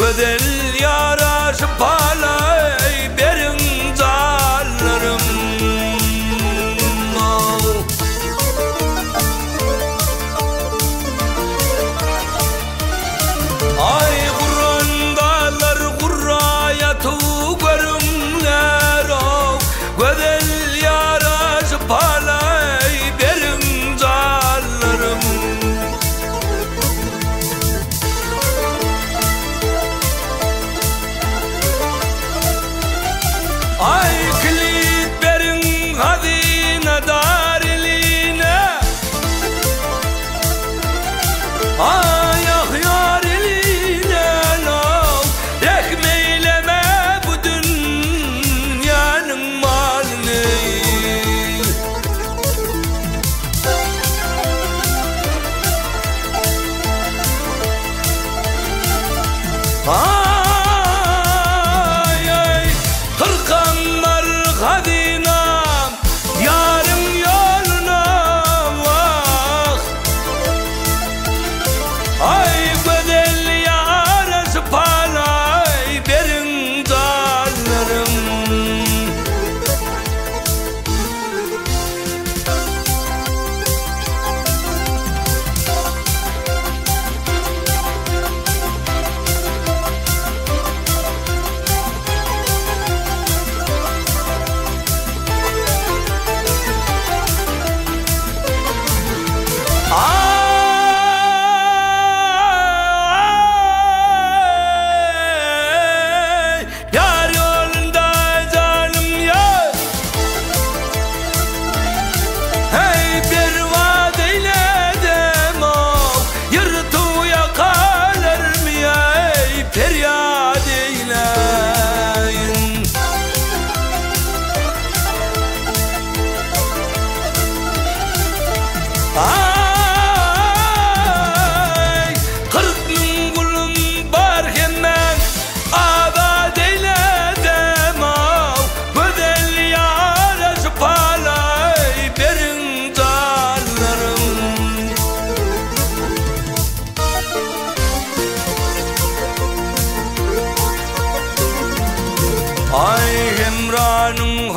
Güzel yaraşıp palay berin canlarım. Ay Kur'andalar kurrayatı görümler o. Güzel yaraşıp palay berin canlarım. Ay kilit verin hazine dariline. Ay ahyar eline no. Ekmeyleme bu dünyanın malını. Ay ay kırkanlar hadinam yarın yoluna vah. Ay güzel yarası palay berin dallarım. Ay yar yolunda canım ya. Hey bir vaat eyledim o. Yırtıya kalır mı ya? Ey feryat eyleyin. Ay 40.000 kulun var hemen abad eyledim o. Güzel yaraşı palay berin canlarım. Ay hemranım